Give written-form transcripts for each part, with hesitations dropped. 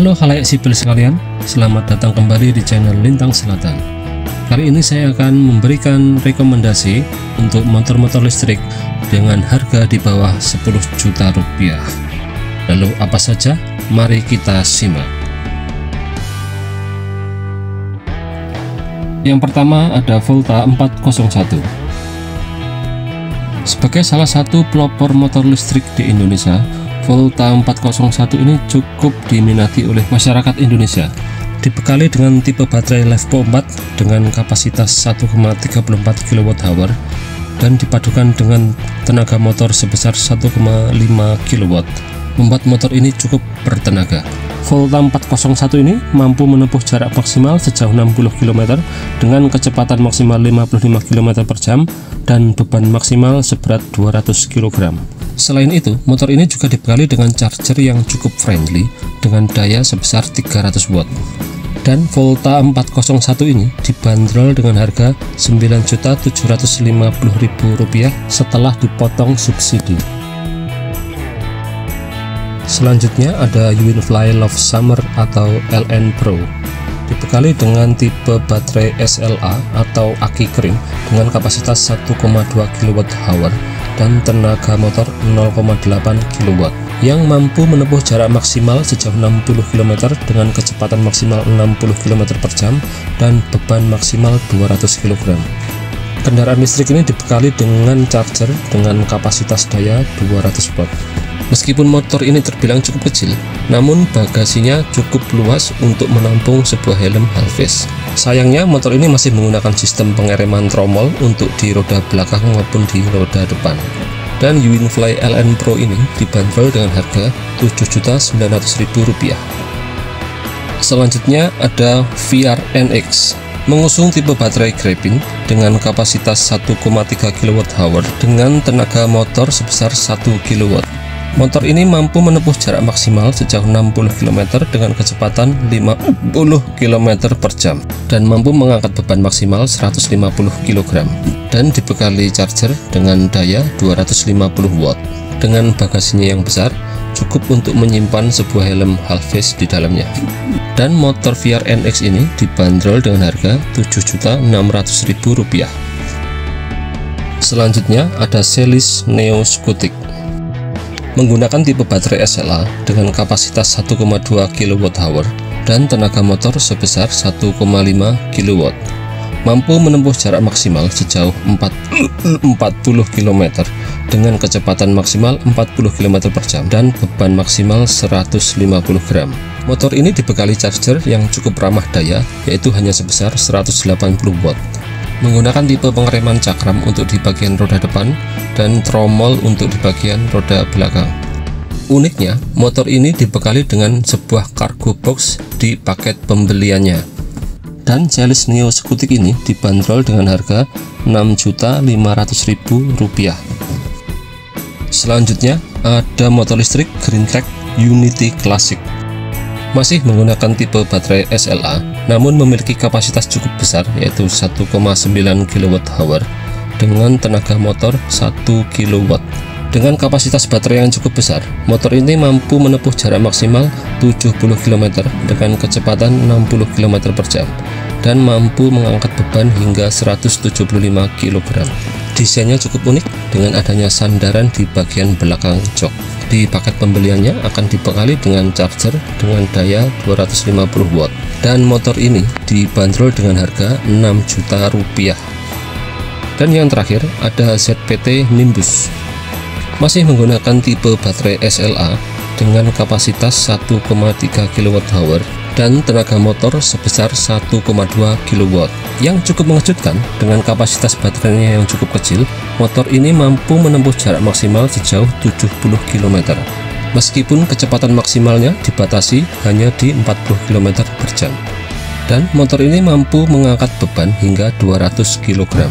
Halo khalayak sipil sekalian, selamat datang kembali di channel Lintang Selatan. Kali ini saya akan memberikan rekomendasi untuk motor-motor listrik dengan harga di bawah 10 juta rupiah. Lalu apa saja? Mari kita simak. Yang pertama ada Volta 401. Sebagai salah satu pelopor motor listrik di Indonesia, Volta 401 ini cukup diminati oleh masyarakat Indonesia. Dibekali dengan tipe baterai LiFePO 4 dengan kapasitas 1,34 kWh dan dipadukan dengan tenaga motor sebesar 1,5 kW, membuat motor ini cukup bertenaga. Volta 401 ini mampu menempuh jarak maksimal sejauh 60 km dengan kecepatan maksimal 55 km per jam dan beban maksimal seberat 200 kg. Selain itu, motor ini juga dibekali dengan charger yang cukup friendly dengan daya sebesar 300 watt. Dan Volta 401 ini dibanderol dengan harga Rp9.750.000 setelah dipotong subsidi. Selanjutnya ada Uinfly Love Summer atau LN Pro. Dibekali dengan tipe baterai SLA atau aki kering dengan kapasitas 1,2 kWh dan tenaga motor 0,8 kW yang mampu menempuh jarak maksimal sejauh 60 km dengan kecepatan maksimal 60 km per jam dan beban maksimal 200 kg. Kendaraan listrik ini dibekali dengan charger dengan kapasitas daya 200 watt. Meskipun motor ini terbilang cukup kecil, namun bagasinya cukup luas untuk menampung sebuah helm halves. Sayangnya motor ini masih menggunakan sistem pengereman tromol untuk di roda belakang maupun di roda depan. Dan Uinfly LN Pro ini dibanderol dengan harga Rp7.900.000. Selanjutnya ada VR NX, mengusung tipe baterai graphene dengan kapasitas 1,3 kWh dengan tenaga motor sebesar 1 kW. Motor ini mampu menempuh jarak maksimal sejauh 60 km dengan kecepatan 50 km per jam dan mampu mengangkat beban maksimal 150 kg dan dibekali charger dengan daya 250 watt. Dengan bagasinya yang besar, cukup untuk menyimpan sebuah helm halves di dalamnya. Dan motor VR NX ini dibanderol dengan harga Rp7.600.000. Selanjutnya ada Celis Neo Scutic. Menggunakan tipe baterai SLA dengan kapasitas 1,2 kWh dan tenaga motor sebesar 1,5 kW, mampu menempuh jarak maksimal sejauh 40 km dengan kecepatan maksimal 40 km per jam dan beban maksimal 150 gram. Motor ini dibekali charger yang cukup ramah daya, yaitu hanya sebesar 180 watt. Menggunakan tipe pengereman cakram untuk di bagian roda depan dan tromol untuk di bagian roda belakang. Uniknya, motor ini dibekali dengan sebuah cargo box di paket pembeliannya. Dan Celis Neo Scutic ini dibanderol dengan harga Rp6.500.000. Selanjutnya ada motor listrik Greentrack Unity Classic. Masih menggunakan tipe baterai SLA, namun memiliki kapasitas cukup besar, yaitu 1,9 kWh dengan tenaga motor 1 kW. Dengan kapasitas baterai yang cukup besar, motor ini mampu menempuh jarak maksimal 70 km dengan kecepatan 60 km per jam dan mampu mengangkat beban hingga 175 kg. Desainnya cukup unik dengan adanya sandaran di bagian belakang jok. Di paket pembeliannya akan dibekali dengan charger dengan daya 250 watt dan motor ini dibanderol dengan harga Rp6 juta. Dan yang terakhir ada ZPT Nimbus. Masih menggunakan tipe baterai SLA dengan kapasitas 1,3 kWh dan tenaga motor sebesar 1,2 kW. Yang cukup mengejutkan, dengan kapasitas baterainya yang cukup kecil, motor ini mampu menempuh jarak maksimal sejauh 70 km. Meskipun kecepatan maksimalnya dibatasi hanya di 40 km per jam. Dan motor ini mampu mengangkat beban hingga 200 kg.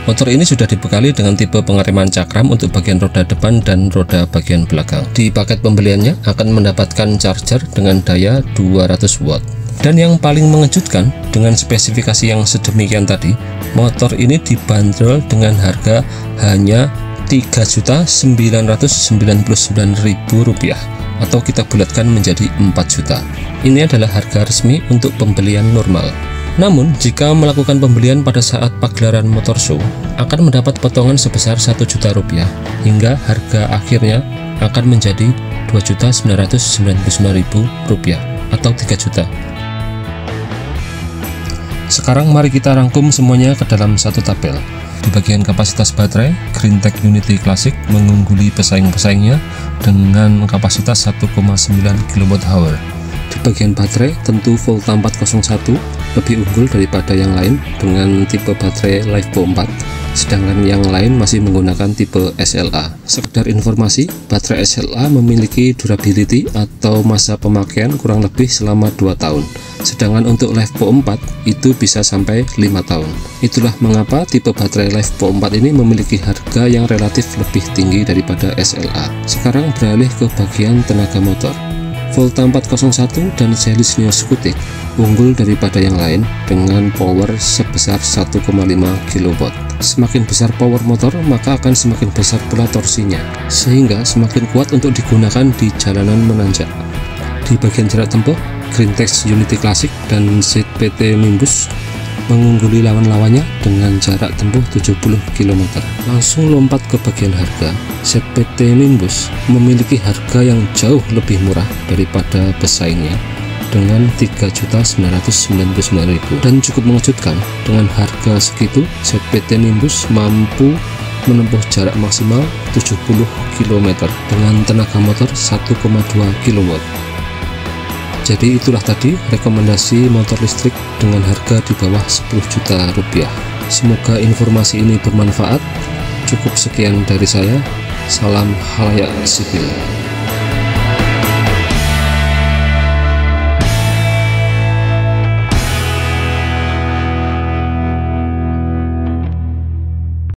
Motor ini sudah dibekali dengan tipe pengereman cakram untuk bagian roda depan dan roda bagian belakang. Di paket pembeliannya akan mendapatkan charger dengan daya 200 watt. Dan yang paling mengejutkan, dengan spesifikasi yang sedemikian tadi, motor ini dibanderol dengan harga hanya Rp3.999.000. atau kita bulatkan menjadi 4 juta. Ini adalah harga resmi untuk pembelian normal. Namun, jika melakukan pembelian pada saat pagelaran motor show, akan mendapat potongan sebesar 1 juta rupiah, hingga harga akhirnya akan menjadi 2.999.000 rupiah atau 3 juta. Sekarang mari kita rangkum semuanya ke dalam satu tabel. Di bagian kapasitas baterai, Greentech Unity Classic mengungguli pesaing-pesaingnya dengan kapasitas 1,9 kWh. Di bagian baterai, tentu Volta 401 lebih unggul daripada yang lain dengan tipe baterai LiFePO 4, sedangkan yang lain masih menggunakan tipe SLA. Sekedar informasi, baterai SLA memiliki durability atau masa pemakaian kurang lebih selama 2 tahun, sedangkan untuk LiFePO 4 itu bisa sampai 5 tahun. Itulah mengapa tipe baterai LiFePO 4 ini memiliki harga yang relatif lebih tinggi daripada SLA. Sekarang beralih ke bagian tenaga motor. Volta 401 dan Celis Neo Scutic unggul daripada yang lain dengan power sebesar 1,5 kW. Semakin besar power motor, maka akan semakin besar pula torsinya, sehingga semakin kuat untuk digunakan di jalanan menanjak. Di bagian jarak tempuh, Greentech Unity Classic dan ZPT Nimbus mengungguli lawan-lawannya dengan jarak tempuh 70 km. Langsung lompat ke bagian harga. ZPT Nimbus memiliki harga yang jauh lebih murah daripada pesaingnya dengan 3.999.000, dan cukup mengejutkan, dengan harga segitu ZPT Nimbus mampu menempuh jarak maksimal 70 km dengan tenaga motor 1,2 kW. Jadi itulah tadi rekomendasi motor listrik dengan harga di bawah 10 juta rupiah. Semoga informasi ini bermanfaat. Cukup sekian dari saya. Salam khalayak sipil.